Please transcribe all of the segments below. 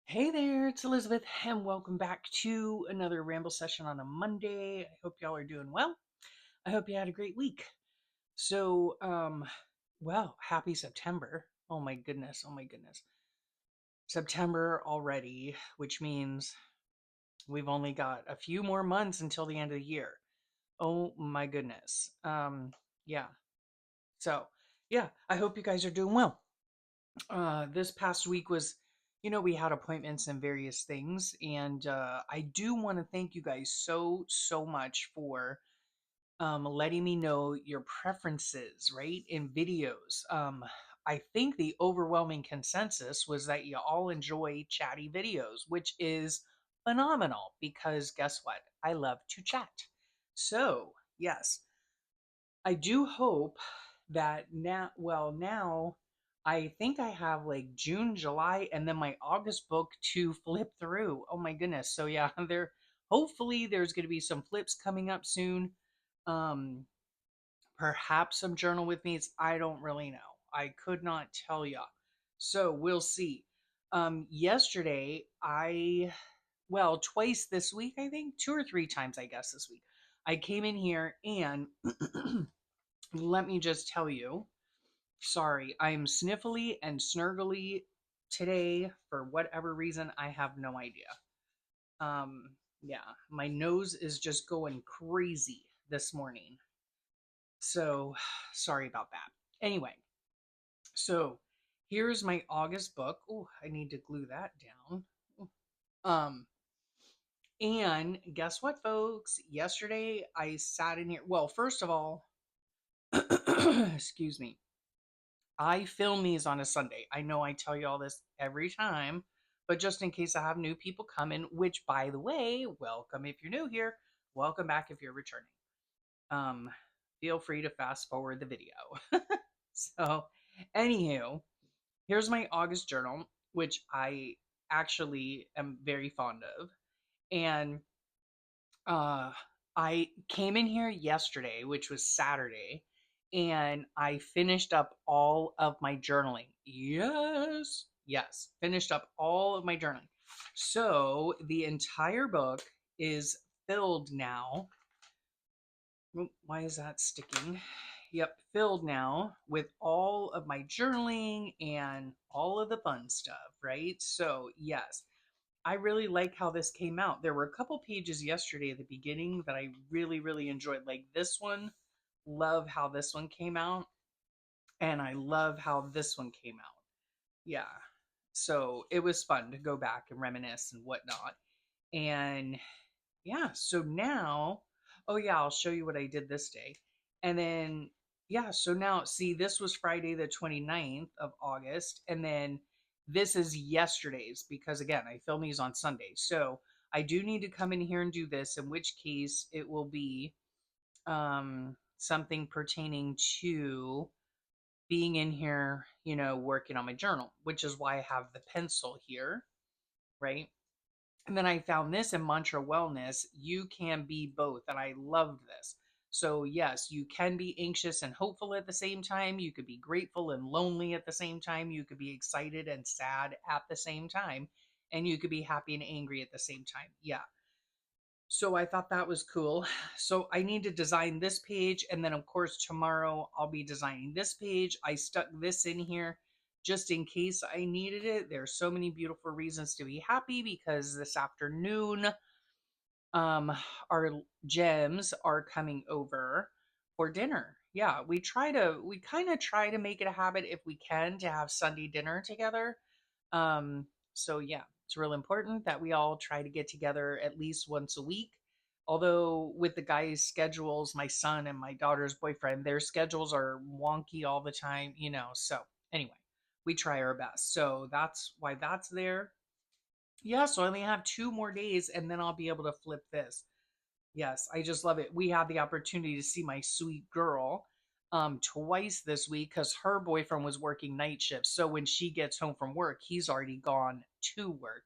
Hey there, it's Elizabeth, and welcome back to another Ramble session on a Monday. I hope y'all are doing well. I hope you had a great week. So, happy September. Oh my goodness, oh my goodness. September already, which means we've only got a few more months until the end of the year. Oh my goodness. Yeah. So, yeah, I hope you guys are doing well. This past week was, we had appointments and various things, and I do want to thank you guys so much for letting me know your preferences, right, in videos. I think the overwhelming consensus was that you all enjoy chatty videos, which is phenomenal because guess what? I love to chat. So, yes, I do hope that now I think I have like June, July, and then my August book to flip through. Oh my goodness. So yeah, there hopefully there's going to be some flips coming up soon. Um Perhaps some journal with me's. I don't really know. I could not tell ya. So we'll see. Yesterday twice this week, I think, two or three times I guess this week. I came in here and let me just tell you, sorry, I'm sniffly and snurgly today for whatever reason. I have no idea. Um, yeah, my nose is just going crazy this morning. So sorry about that. Anyway, so here's my August book. Oh, I need to glue that down. Um, and guess what, folks? Yesterday I sat in here. Well, first of all, excuse me. I film these on a Sunday. I know I tell you all this every time, but just in case I have new people coming, which by the way, welcome if you're new here, welcome back if you're returning. Um, Feel free to fast forward the video. So, anywho, here's my August journal, which I actually am very fond of. And uh I came in here yesterday, which was Saturday, and I finished up all of my journaling. Yes. Yes, finished up all of my journaling. So, the entire book is filled now. Why is that sticking? Yep, filled now with all of my journaling and all of the fun stuff, right? So, yes, I really like how this came out. There were a couple pages yesterday at the beginning that I really enjoyed. Like this one, love how this one came out, and I love how this one came out. Yeah. So it was fun to go back and reminisce and whatnot. And yeah, so now, oh yeah, I'll show you what I did this day. And then, yeah, so now, see, this was Friday the 29th of August. And then this is yesterday's because, again, I film these on Sunday. So I do need to come in here and do this, in which case it will be something pertaining to being in here, working on my journal, which is why I have the pencil here, right? And then I found this in Mantra Wellness. You can be both. And I loved this. So, yes, you can be anxious and hopeful at the same time. You could be grateful and lonely at the same time. You could be excited and sad at the same time. And you could be happy and angry at the same time. Yeah. So I thought that was cool. So I need to design this page. And then, of course, tomorrow I'll be designing this page. I stuck this in here just in case I needed it. There's so many beautiful reasons to be happy because this afternoon, um, our gems are coming over for dinner. Yeah, we kind of try to make it a habit if we can to have Sunday dinner together. So yeah, it's real important that we all try to get together at least once a week. Although with the guys' schedules, my son and my daughter's boyfriend, their schedules are wonky all the time, So anyway, we try our best. So that's why that's there. Yeah, so I only have 2 more days and then I'll be able to flip this. Yes, I just love it. We had the opportunity to see my sweet girl twice this week because her boyfriend was working night shifts. So when she gets home from work, he's already gone to work.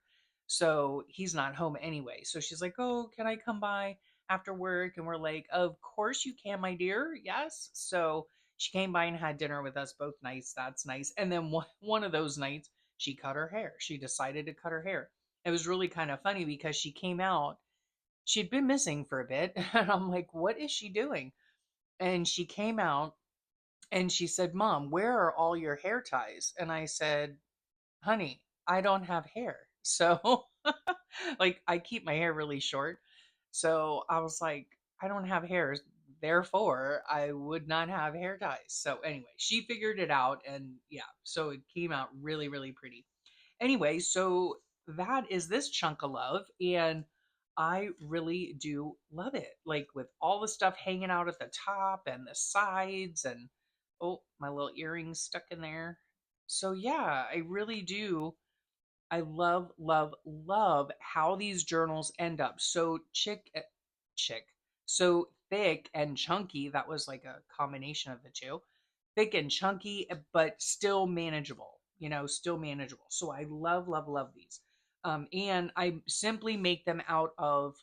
So he's not home anyway. So she's like, "Oh, can I come by after work?" And we're like, "Of course you can, my dear. Yes." So she came by and had dinner with us both nights. That's nice. And then one of those nights, She cut her hair. She decided to cut her hair. It was really kind of funny because she came out, she'd been missing for a bit. And I'm like, what is she doing? And she came out and she said, Mom, where are all your hair ties? And I said, honey, I don't have hair. So, like, I keep my hair really short. So I was like, I don't have hair. Therefore, I would not have hair ties. So, anyway, she figured it out. And yeah, so it came out really, really pretty. Anyway, so that is this chunk of love. And I really do love it. Like, with all the stuff hanging out at the top and the sides, and oh, my little earrings stuck in there. So, yeah, I really do. I love, love, love how these journals end up so chick, so thick and chunky. That was like a combination of the two, thick and chunky, but still manageable. Still manageable. So I love, love, love these. And I simply make them out of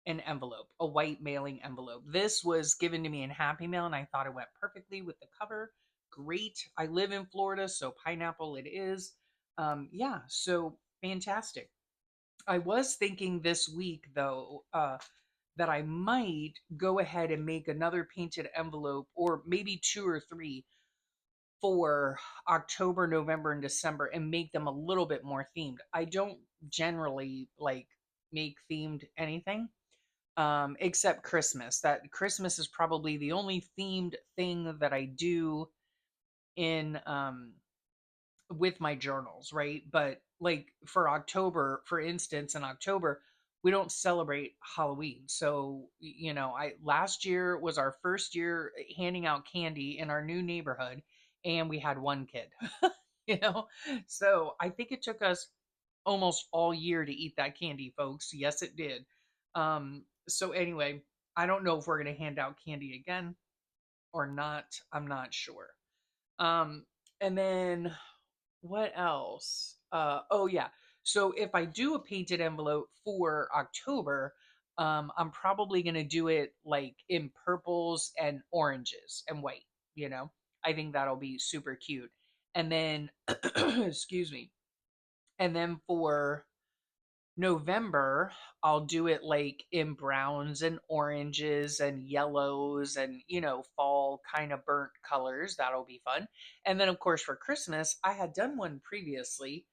an envelope, a white mailing envelope. This was given to me in Happy Mail, and I thought it went perfectly with the cover. Great. I live in Florida, so pineapple it is. Yeah, so fantastic. I was thinking this week, though, that I might go ahead and make another painted envelope, or maybe two or three, for October, November, and December, and make them a little bit more themed. I don't generally like make themed anything, except Christmas. That Christmas is probably the only themed thing that I do in with my journals, right? But like for October, for instance, in October, we don't celebrate Halloween. So, I last year was our first year handing out candy in our new neighborhood, and we had one kid. you know. So, I think it took us almost all year to eat that candy, folks. Yes, it did. So anyway, I don't know if we're going to hand out candy again or not. I'm not sure. Um, and then what else? Oh yeah. So if I do a painted envelope for October, I'm probably gonna do it like in purples and oranges and white. You know, I think that'll be super cute. And then, excuse me. And then for November, I'll do it like in browns and oranges and yellows and, fall kind of burnt colors. That'll be fun. And then, of course, for Christmas, I had done one previously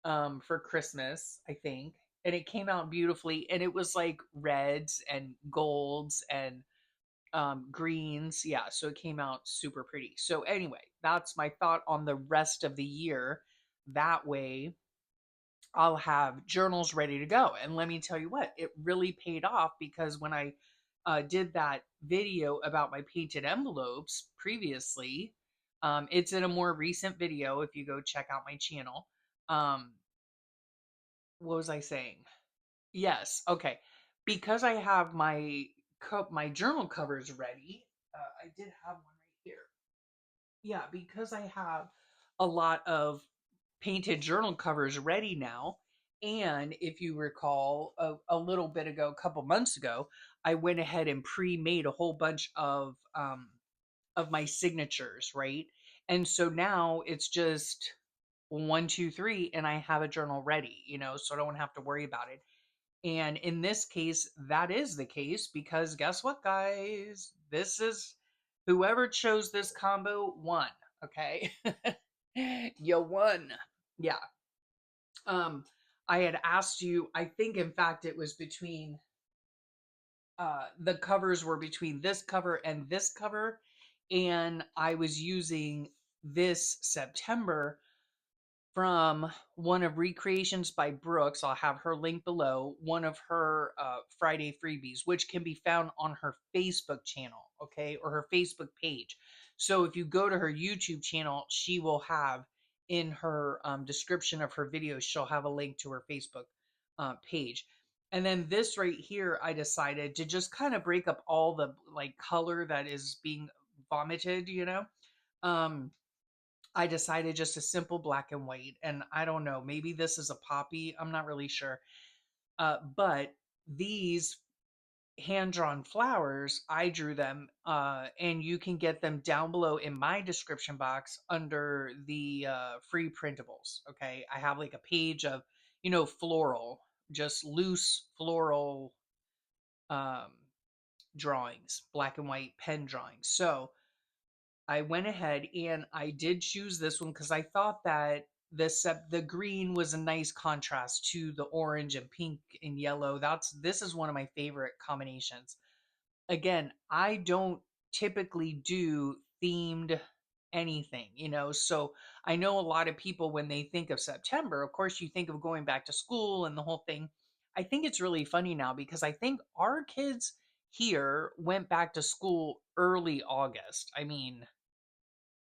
for Christmas, I think. And it came out beautifully. And it was like reds and golds and greens. Yeah. So it came out super pretty. So, anyway, that's my thought on the rest of the year. That way, I'll have journals ready to go. And let me tell you what, it really paid off, because when I did that video about my painted envelopes previously, it's in a more recent video if you go check out my channel. Um, what was I saying? Yes, okay. Because I have my journal covers ready. I did have one right here. Yeah, because I have a lot of painted journal covers ready now. And if you recall, a little bit ago, a couple months ago, I went ahead and pre-made a whole bunch of my signatures, right? And so now it's just one, two, three, and I have a journal ready, so I don't have to worry about it. And in this case, that is the case, because guess what, guys? This is whoever chose this combo won. Okay. You won. Yeah. Um, I had asked you, I think in fact it was between the covers were between this cover and this cover. And I was using this September from one of Recreations by Brooks. I'll have her link below. One of her Friday freebies, which can be found on her Facebook channel, okay, or her Facebook page. So if you go to her YouTube channel, she will have in her description of her videos, she'll have a link to her Facebook page. And then this right here, I decided to just kind of break up all the like color that is being vomited, Um, I decided just a simple black and white. And I don't know, maybe this is a poppy. I'm not really sure. But these hand-drawn flowers, I drew them, and you can get them down below in my description box under the free printables. Okay, I have like a page of, floral, just loose floral um, drawings, black and white pen drawings. So I went ahead and I did choose this one because I thought that the green was a nice contrast to the orange and pink and yellow. This is one of my favorite combinations. Again, I don't typically do themed anything, so I know a lot of people, when they think of September, of course, you think of going back to school and the whole thing. I think it's really funny now because I think our kids here went back to school early August. I mean,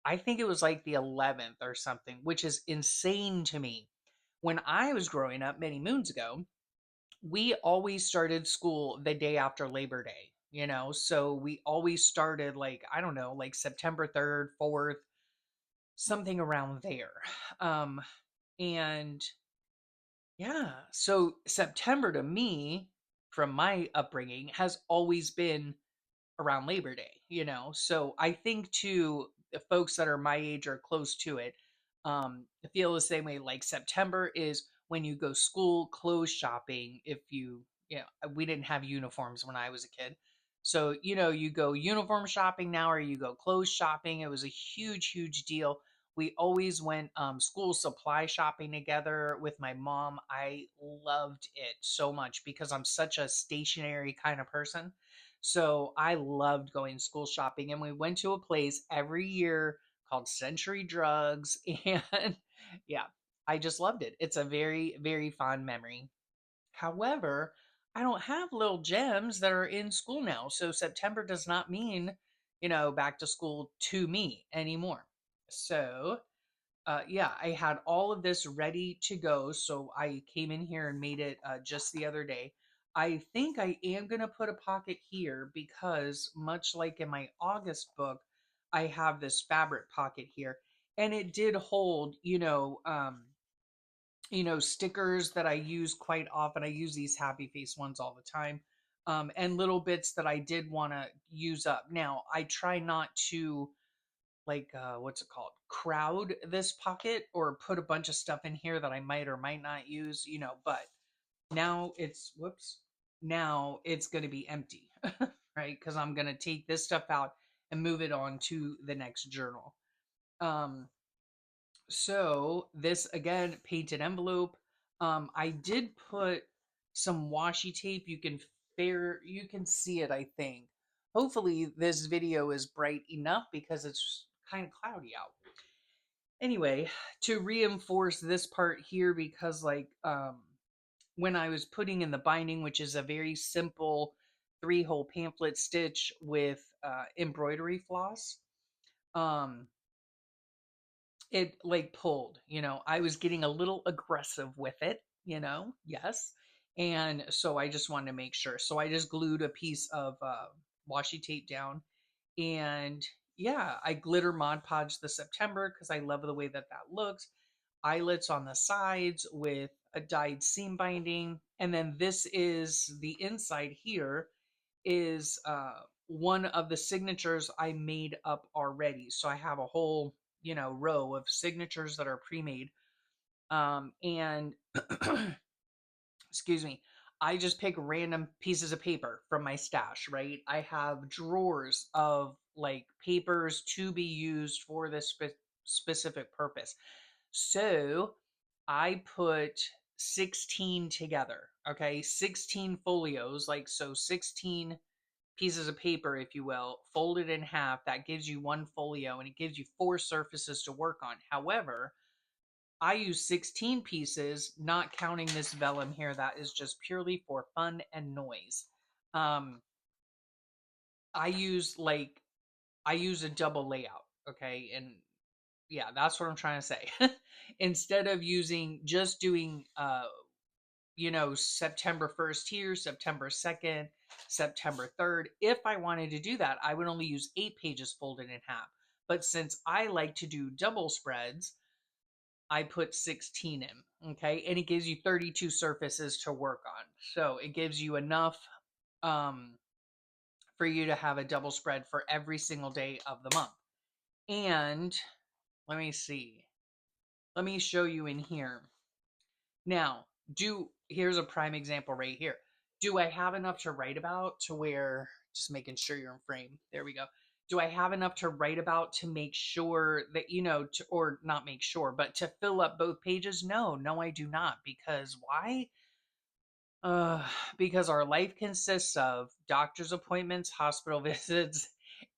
I think it was like the 11th or something, which is insane to me. When I was growing up many moons ago, we always started school the day after Labor Day, so we always started, like, I don't know, like September 3rd, 4th, something around there. Um, and yeah, so September to me, from my upbringing, has always been around Labor Day, So I think too, the folks that are my age or close to it, feel the same way. Like September is when you go school clothes shopping. If we didn't have uniforms when I was a kid. So, you go uniform shopping now or you go clothes shopping. It was a huge, huge deal. We always went school supply shopping together with my mom. I loved it so much because I'm such a stationary kind of person. So I loved going school shopping, and we went to a place every year called Century Drugs. And yeah, I just loved it. It's a very, very fond memory. However, I don't have little gems that are in school now. So September does not mean, back to school to me anymore. So yeah, I had all of this ready to go. So I came in here and made it just the other day. I think I am going to put a pocket here because, much like in my August book, I have this fabric pocket here. And it did hold, stickers that I use quite often. I use these happy face ones all the time. And little bits that I did want to use up. Now, I try not to, like, what's it called, crowd this pocket or put a bunch of stuff in here that I might or might not use, but now it's going to be empty. Right, because I'm going to take this stuff out and move it on to the next journal. um so this, again, painted envelope. I did put some washi tape. You can see it, I think. Hopefully this video is bright enough because it's kind of cloudy out. Anyway, to reinforce this part here, because, like, when I was putting in the binding, which is a very simple 3-hole pamphlet stitch with embroidery floss, um it, like, pulled. I was getting a little aggressive with it, yes. And so I just wanted to make sure. So I just glued a piece of washi tape down. And yeah, I glitter Mod Podge the September because I love the way that that looks. Eyelets on the sides with a dyed seam binding. And then this is the inside here, is one of the signatures I made up already. So I have a whole, row of signatures that are pre-made. And excuse me, I just pick random pieces of paper from my stash, right? I have drawers of, like, papers to be used for this specific purpose. So I put 16 together, okay? 16 folios, like, so 16 pieces of paper, if you will, folded in half. That gives you one folio and it gives you 4 surfaces to work on. However, I use 16 pieces, not counting this vellum here. That is just purely for fun and noise. Um, I use like I use a double layout, okay? And yeah, that's what I'm trying to say. Instead of just doing September 1st here, September 2nd, September 3rd. If I wanted to do that, I would only use 8 pages folded in half. But since I like to do double spreads, I put 16 in, okay? And it gives you 32 surfaces to work on. So it gives you enough um, for you to have a double spread for every single day of the month. And let me see. Let me show you in here. Now, here's a prime example right here. Do I have enough to write about to where, just making sure you're in frame. There we go. Do I have enough to write about to make sure that, or not make sure, but to fill up both pages? No, I do not. Because why? Uh, because our life consists of doctor's appointments, hospital visits,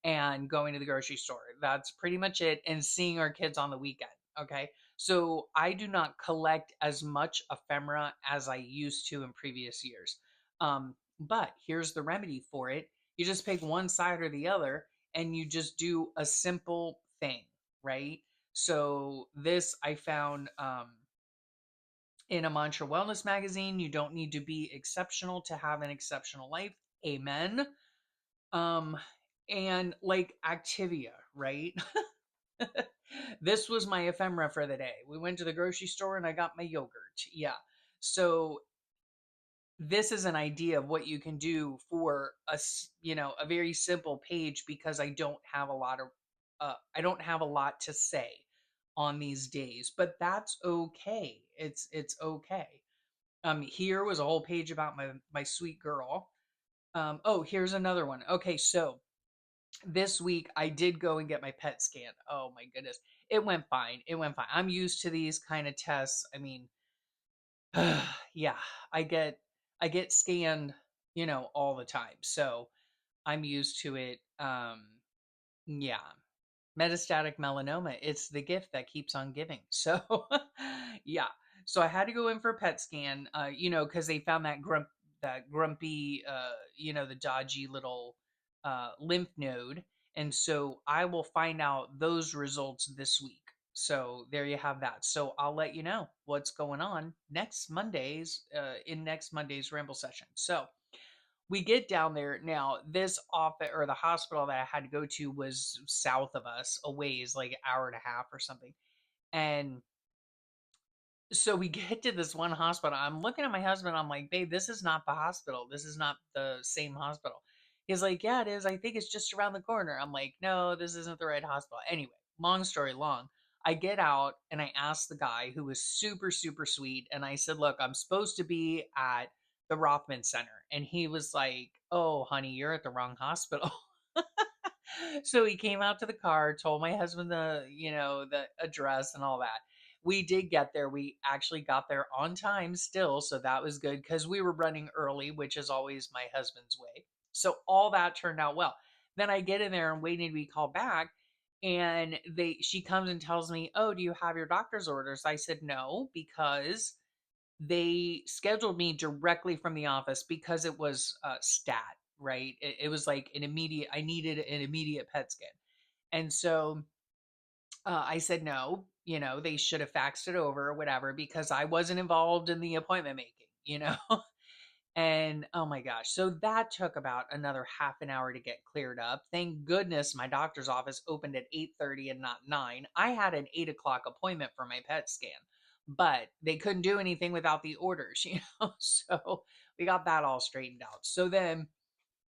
and going to the grocery store. That's pretty much it. And seeing our kids on the weekend. Okay. So I do not collect as much ephemera as I used to in previous years. But here's the remedy for it. You just pick one side or the other and you just do a simple thing, right? So this I found in a Mantra Wellness magazine. You don't need to be exceptional to have an exceptional life. Amen. Um, and like Activia, right? This was my ephemera for the day. We went to the grocery store and I got my yogurt. Yeah. So this is an idea of what you can do for a very simple page because I don't have a lot to say on these days, but that's okay. It's okay. Here was a whole page about my sweet girl. Oh, here's another one. Okay, so this week I did go and get my PET scan. Oh my goodness. It went fine. It went fine. I'm used to these kind of tests. I mean, yeah, I get I get scanned, all the time. So, I'm used to it. Yeah. Metastatic melanoma. It's the gift that keeps on giving. So, yeah. So I had to go in for a PET scan, because they found that grumpy, the dodgy little lymph node, and so I will find out those results this week. So there you have that. So I'll let you know what's going on in next Monday's Ramble session. So we get down there now. This office or the hospital that I had to go to was south of us, a ways, like an hour and a half or something. And so we get to this one hospital. I'm looking at my husband. I'm like, babe, this is not the hospital. This is not the same hospital. He's like, yeah, it is. I think it's just around the corner. I'm like, no, this isn't the right hospital. Anyway, long story long, I get out and I asked the guy who was super, super sweet. And I said, look, I'm supposed to be at the Rothman Center. And he was like, oh, honey, you're at the wrong hospital. So he came out to the car, told my husband the address and all that. We did get there. We actually got there on time still, so that was good because we were running early, which is always my husband's way. So all that turned out well. Then I get in there and waiting to be called back, and she comes and tells me, "Oh, do you have your doctor's orders?" I said no because they scheduled me directly from the office because it was stat, right? It was like I needed an immediate PET scan. And so I said no, they should have faxed it over or whatever because I wasn't involved in the appointment making. And oh my gosh, so that took about another half an hour to get cleared up. Thank goodness my doctor's office opened at 8:30 and not 9. I had an 8 o'clock appointment for my PET scan, but they couldn't do anything without the orders, So we got that all straightened out. So then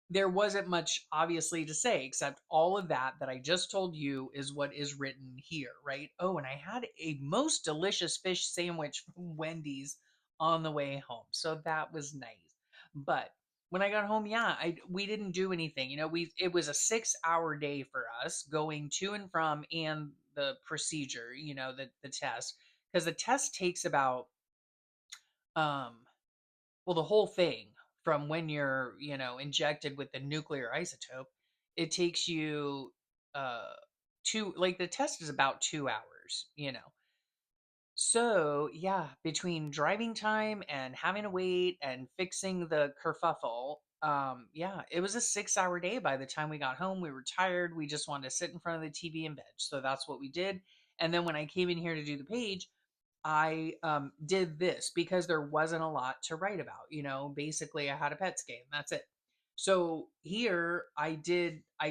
there wasn't much obviously to say except all of that I just told you is what is written here, right? Oh, and I had a most delicious fish sandwich from Wendy's on the way home. So that was nice. But when I got home, yeah, we didn't do anything. It was a 6-hour day for us going to and from and the procedure, the test. Because the test takes about um well, the whole thing from when you're, injected with the nuclear isotope, it takes you the test is about 2 hours. So, yeah, between driving time and having to wait and fixing the kerfuffle, yeah, it was a 6-hour day by the time we got home. We were tired. We just wanted to sit in front of the TV and bed. So that's what we did. And then when I came in here to do the page, I did this because there wasn't a lot to write about. Basically, I had a PET scan. That's it. So here I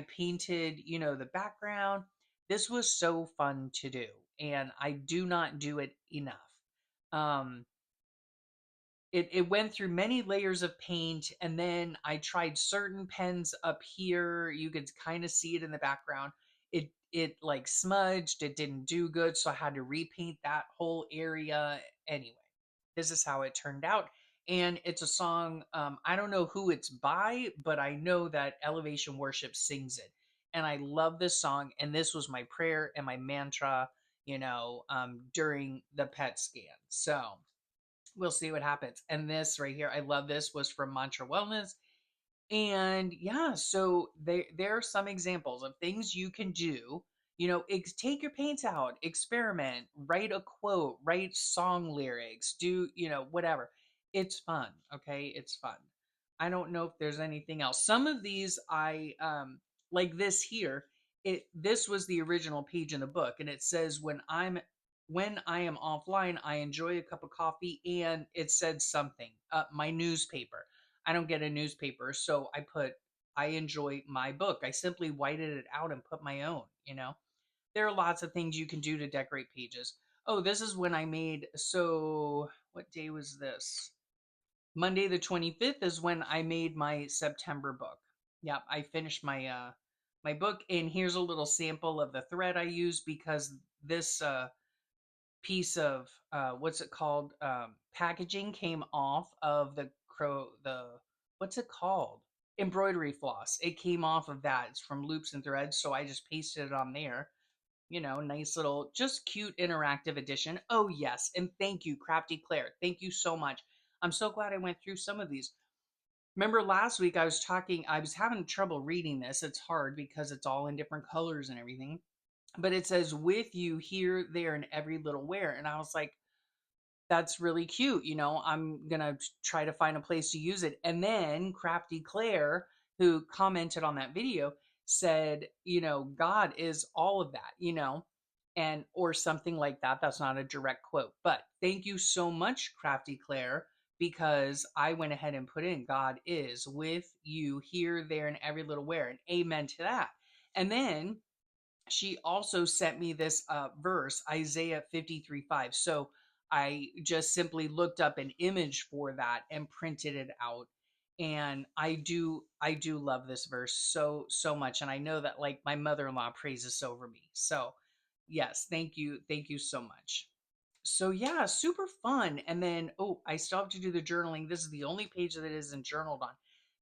painted, the background. This was so fun to do, and I do not do it enough. Um, it went through many layers of paint, and then I tried certain pens up here. You could kind of see it in the background. It like smudged, it didn't do good, so I had to repaint that whole area. Anyway, this is how it turned out. And it's a song, I don't know who it's by, but I know that Elevation Worship sings it. And I love this song, and this was my prayer and my mantra, during the PET scan. So we'll see what happens. And this right here, I love this, was from Mantra Wellness. And yeah, so there are some examples of things you can do. Take your paints out, experiment, write a quote, write song lyrics, do, whatever. It's fun. Okay. It's fun. I don't know if there's anything else. Some of these like this here, this was the original page in the book, and it says when I am offline, I enjoy a cup of coffee, and it said something. My newspaper. I don't get a newspaper, so I enjoy my book. I simply whited it out and put my own. There are lots of things you can do to decorate pages. Oh, this is when I made, so what day was this? Monday the 25th is when I made my September book. Yeah, I finished my book, and here's a little sample of the thread I used, because this piece of what's it called, packaging came off of the what's it called, embroidery floss. It came off of that. It's from Loops and Threads, so I just pasted it on there. Nice little, just cute interactive edition. Oh yes, and thank you, Crafty Claire, thank you so much. I'm so glad I went through some of these. Remember last week I was having trouble reading this. It's hard because it's all in different colors and everything, but it says with you here, there, and every little where. And I was like, that's really cute. I'm going to try to find a place to use it. And then Crafty Claire, who commented on that video, said, God is all of that, and or something like that. That's not a direct quote, but thank you so much, Crafty Claire, because I went ahead and put in God is with you here, there, and every little where. And amen to that. And then she also sent me this verse, Isaiah 53:5. So I just simply looked up an image for that and printed it out. And I do love this verse so much. And I know that, like, my mother-in-law prays this over me. So yes, thank you. Thank you so much. So yeah, super fun. And then, oh, I still have to do the journaling. This is the only page that isn't journaled on.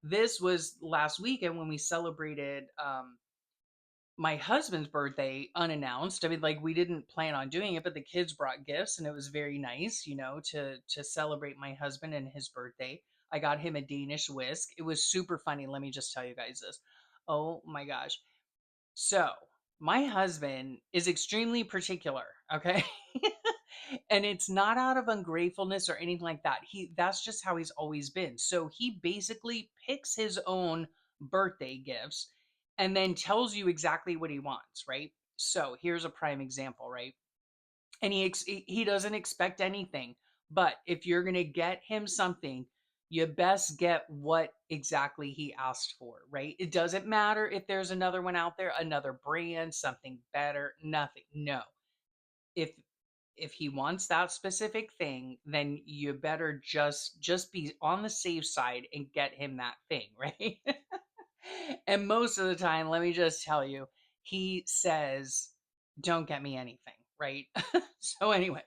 This was last weekend when we celebrated my husband's birthday unannounced. I mean, like, we didn't plan on doing it, but the kids brought gifts, and it was very nice, to celebrate my husband and his birthday. I got him a Danish whisk. It was super funny. Let me just tell you guys this. Oh my gosh. So, my husband is extremely particular, okay? And it's not out of ungratefulness or anything like that. That's just how he's always been. So, he basically picks his own birthday gifts and then tells you exactly what he wants, right? So, here's a prime example, right? And he doesn't expect anything, but if you're going to get him something, you best get what exactly he asked for, right? It doesn't matter if there's another one out there, another brand, something better, nothing. No. If if he wants that specific thing, then you better just be on the safe side and get him that thing, right? And most of the time, let me just tell you, he says, don't get me anything, right? So anyway,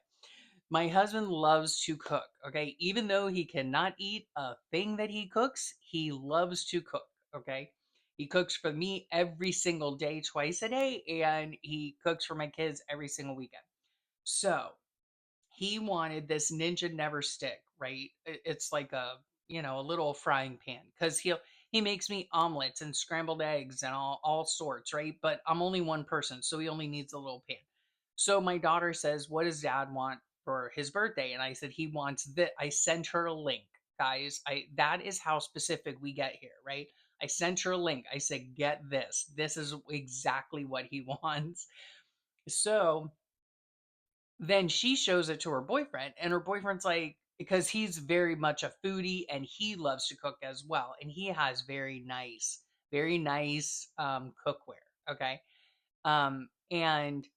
my husband loves to cook, okay? Even though he cannot eat a thing that he cooks, he loves to cook, okay? He cooks for me every single day, twice a day, and he cooks for my kids every single weekend. So he wanted this Ninja Never Stick, right? It's like a little frying pan, because he makes me omelets and scrambled eggs and all sorts, right? But I'm only one person, so he only needs a little pan. So my daughter says, "What does Dad want for his birthday?" And I said, "He wants that." I sent her a link, guys. I That is how specific we get here, right? I sent her a link. I said, "Get this. This is exactly what he wants." So then she shows it to her boyfriend, and her boyfriend's like, because he's very much a foodie and he loves to cook as well, and he has very nice cookware. Okay. And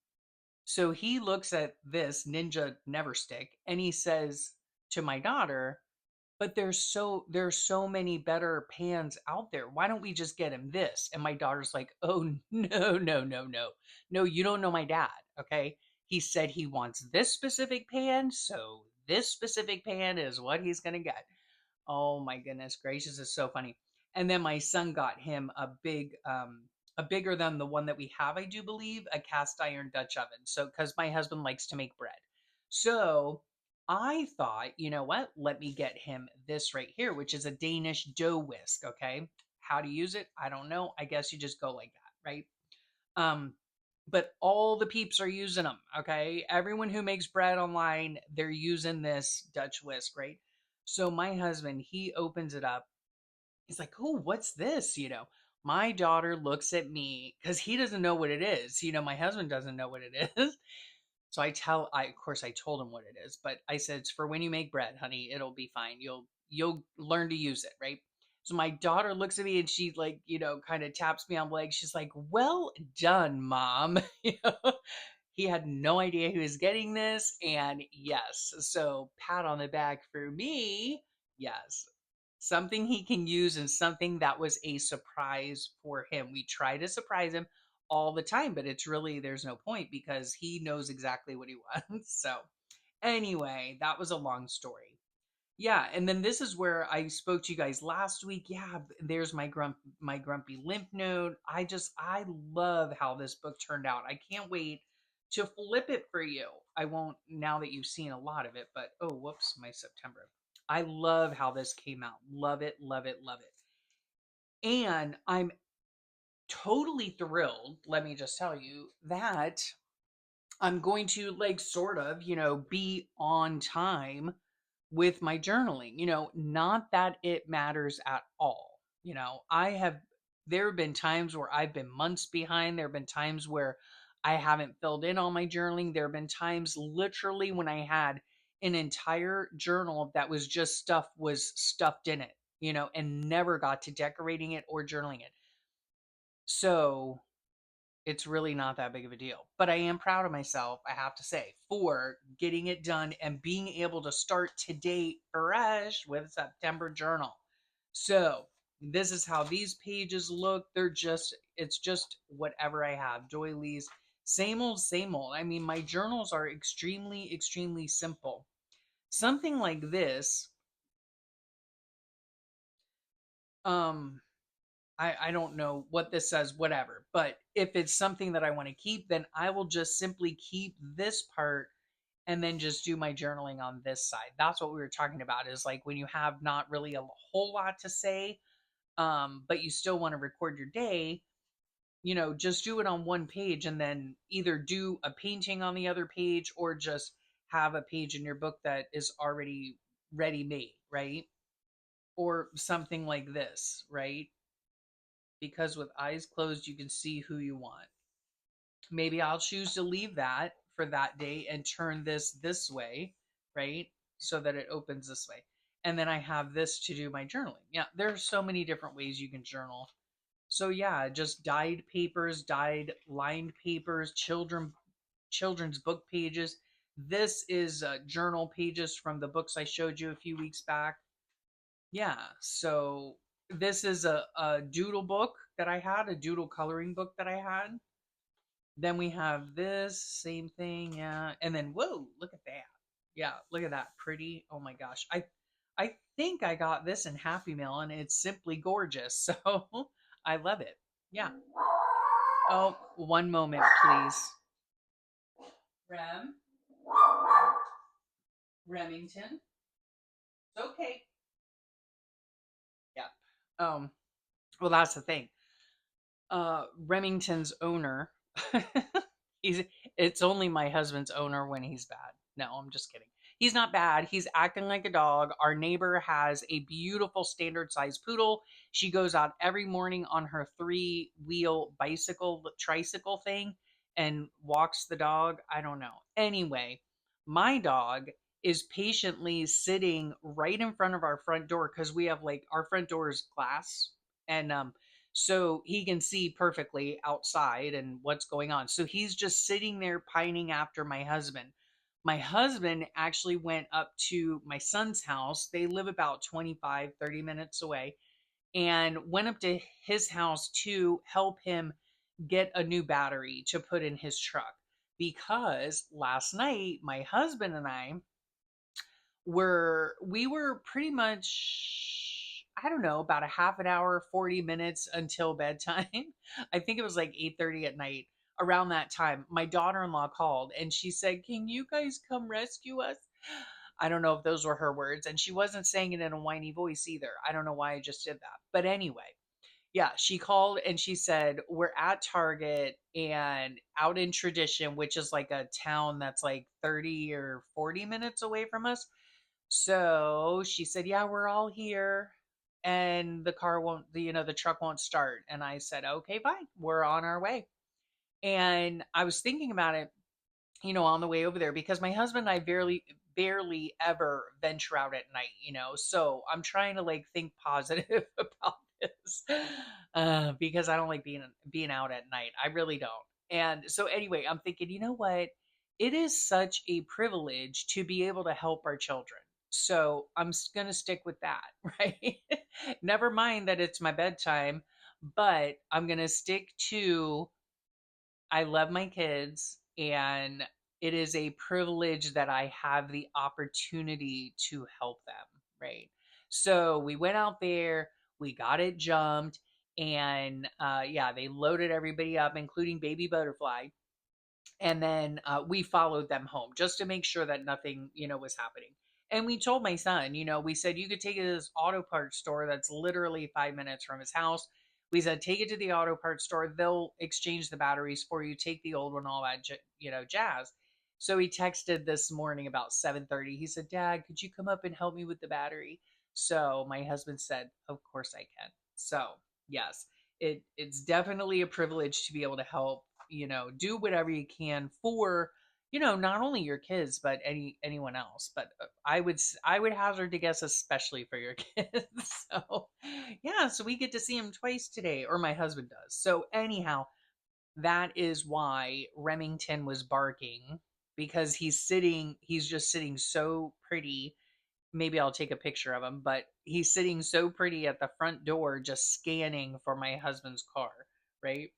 so he looks at this Ninja Never Stick, and he says to my daughter, But there's so many better pans out there. Why don't we just get him this? And my daughter's like, "Oh, no, no, no, no. No, you don't know my dad, okay? He said he wants this specific pan, so this specific pan is what he's going to get." Oh my goodness gracious, it's so funny. And then my son got him a bigger than the one that we have, I do believe, a cast iron Dutch oven. So cuz my husband likes to make bread. So I thought, you know what? Let me get him this right here, which is a Danish dough whisk, okay? How to use it? I don't know. I guess you just go like that, right? Um but all the peeps are using them, okay? Everyone who makes bread online, they're using this Dutch whisk, right? So my husband, he opens it up. He's like, "Oh, what's this?" My daughter looks at me because he doesn't know what it is. My husband doesn't know what it is. So of course I told him what it is, but I said, "It's for when you make bread, honey. It'll be fine. You'll learn to use it, right?" So my daughter looks at me and she like, kind of taps me on the leg. She's like, "Well done, mom." He had no idea he was getting this, and yes, so pat on the back for me. Yes. Something he can use and something that was a surprise for him. We try to surprise him all the time, but there's no point because he knows exactly what he wants. So, anyway, that was a long story. Yeah, and then this is where I spoke to you guys last week. Yeah, there's my grumpy lymph node. I love how this book turned out. I can't wait to flip it for you. I won't now that you've seen a lot of it, but oh, whoops, my September. I love how this came out. Love it, love it, love it. And I'm totally thrilled, let me just tell you, that I'm going to like sort of, be on time with my journaling. Not that it matters at all. There have been times where I've been months behind. There have been times where I haven't filled in all my journaling. There have been times literally when I had an entire journal that was just stuff was stuffed in it, and never got to decorating it or journaling it. So it's really not that big of a deal. But I am proud of myself, I have to say, for getting it done and being able to start today fresh with September journal. So, this is how these pages look. It's just whatever I have. Doilies, same old, same old. I mean, my journals are extremely, extremely simple. Something like this, um, I don't know what this says, whatever. But if it's something that I want to keep, then I will just simply keep this part and then just do my journaling on this side. That's what we were talking about is like when you have not really a whole lot to say, but you still want to record your day, just do it on one page and then either do a painting on the other page or just have a page in your book that is already ready made, right? Or something like this, right? Because with eyes closed, you can see who you want. Maybe I'll choose to leave that for that day and turn this way, right? So that it opens this way. And then I have this to do my journaling. Yeah, there's so many different ways you can journal. So yeah, just dyed papers, dyed lined papers, children's book pages. This is journal pages from the books I showed you a few weeks back. Yeah, so this is a doodle book that I had, a doodle coloring book that I had. Then we have this same thing, yeah. And then whoa, look at that. Yeah, look at that. Pretty. Oh my gosh. I think I got this in Happy Meal and it's simply gorgeous. So I love it. Yeah. Oh, one moment, please. Rem, Remington. It's okay. Yeah. Well, that's the thing. Remington's owner. he's it's only my husband's owner when he's bad. No, I'm just kidding. He's not bad. He's acting like a dog. Our neighbor has a beautiful standard size poodle. She goes out every morning on her three-wheel tricycle thing and walks the dog. I don't know. Anyway, my dog is patiently sitting right in front of our front door because we have like our front door is glass and so he can see perfectly outside and what's going on. So he's just sitting there pining after my husband. My husband actually went up to my son's house. They live about 25, 30 minutes away, and went up to his house to help him get a new battery to put in his truck. Because last night, my husband and I we were pretty much, I don't know, about a half an hour, 40 minutes until bedtime. I think it was like 8:30 at night. Around that time, my daughter-in-law called and she said, "Can you guys come rescue us?" I don't know if those were her words, and she wasn't saying it in a whiny voice either. I don't know why I just did that. But anyway, yeah, she called and she said, "We're at Target and out in Tradition, which is like a town that's like 30 or 40 minutes away from us." So she said, "Yeah, we're all here." And the car won't, the truck won't start. And I said, "Okay, fine. We're on our way." And I was thinking about it, on the way over there, because my husband and I barely ever venture out at night. So I'm trying to like think positive about this, because I don't like being out at night. I really don't. And so anyway, I'm thinking, you know what? It is such a privilege to be able to help our children. So I'm going to stick with that, right? Never mind that it's my bedtime, but I'm going to stick to, I love my kids, and it is a privilege that I have the opportunity to help them, right? So we went out there, we got it jumped, and yeah, they loaded everybody up, including Baby Butterfly, and then we followed them home just to make sure that nothing was happening. And we told my son, we said, you could take it to this auto parts store that's literally 5 minutes from his house. We said, take it to the auto parts store, they'll exchange the batteries for you, take the old one, all that jazz. So he texted this morning about 7:30. He said, "Dad, could you come up and help me with the battery?" So my husband said, "Of course I can." So yes, it's definitely a privilege to be able to help, do whatever you can for, not only your kids but anyone else. But I would hazard to guess, especially for your kids. So yeah, so we get to see him twice today, or my husband does. So anyhow, that is why Remington was barking, because he's just sitting so pretty. Maybe I'll take a picture of him, but he's sitting so pretty at the front door just scanning for my husband's car, right?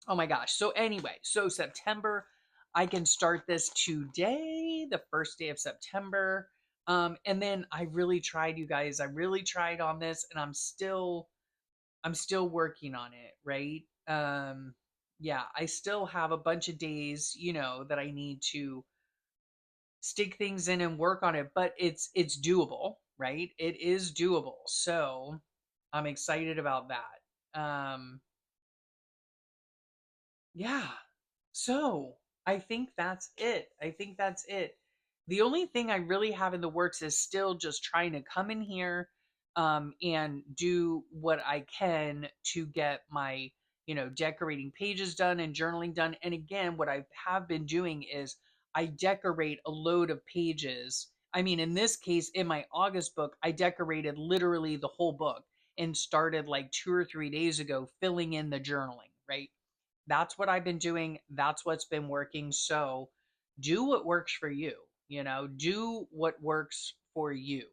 Oh my gosh. So anyway, so September, I can start this today, the first day of September. And then I really tried, you guys. I really tried on this, and I'm still working on it, right? Yeah, I still have a bunch of days, that I need to stick things in and work on it, but it's doable, right? It is doable. So I'm excited about that. Yeah. So I think that's it. I think that's it. The only thing I really have in the works is still just trying to come in here, and do what I can to get my, decorating pages done and journaling done. And again, what I have been doing is I decorate a load of pages. I mean, in this case, in my August book, I decorated literally the whole book and started like 2 or 3 days ago filling in the journaling, right? That's what I've been doing. That's what's been working. So do what works for you. Do what works for you.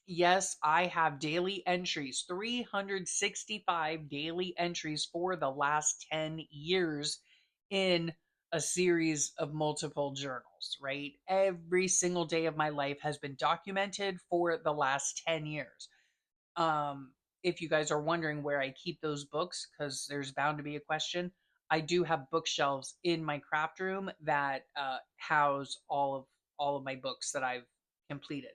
Yes, I have daily entries, 365 daily entries for the last 10 years in a series of multiple journals, right? Every single day of my life has been documented for the last 10 years. Um, if you guys are wondering where I keep those books, because there's bound to be a question, I do have bookshelves in my craft room that house all of my books that I've completed.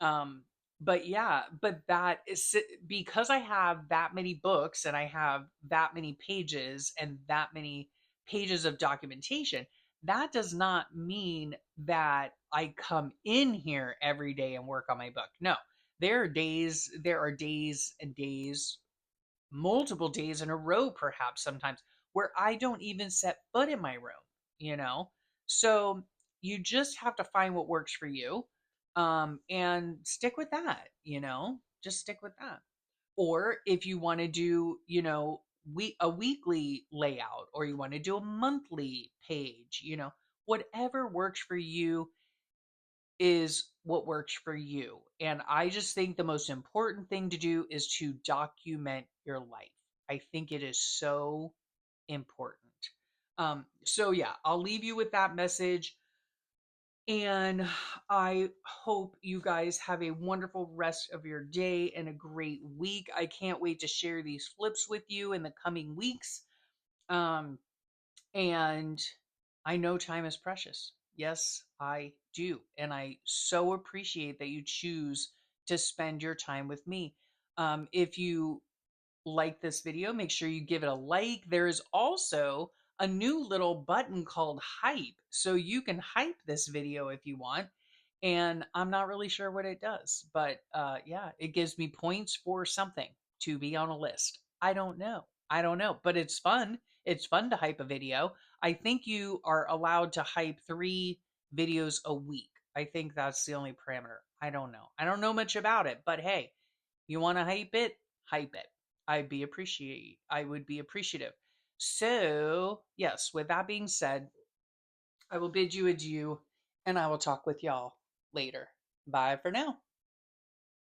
Um, but yeah, but that is because I have that many books and I have that many pages and that many pages of documentation. That does not mean that I come in here every day and work on my book. No, there are days and days, multiple days in a row, perhaps sometimes, where I don't even set foot in my room, you know? So you just have to find what works for you, and stick with that, just stick with that. Or if you want to do, a weekly layout, or you want to do a monthly page, whatever works for you is what works for you. And I just think the most important thing to do is to document your life. I think it is so important. So yeah, I'll leave you with that message. And I hope you guys have a wonderful rest of your day and a great week. I can't wait to share these flips with you in the coming weeks. Um, and I know time is precious. Yes, I do. And I so appreciate that you choose to spend your time with me. If you like this video, make sure you give it a like. There is also a new little button called hype. So you can hype this video if you want. And I'm not really sure what it does, but yeah, it gives me points for something to be on a list. I don't know. I don't know, but it's fun. It's fun to hype a video. I think you are allowed to hype 3 videos a week. I think that's the only parameter. I don't know. I don't know much about it, but hey, you want to hype it? Hype it. I would be appreciative. So, yes, with that being said, I will bid you adieu and I will talk with y'all later. Bye for now.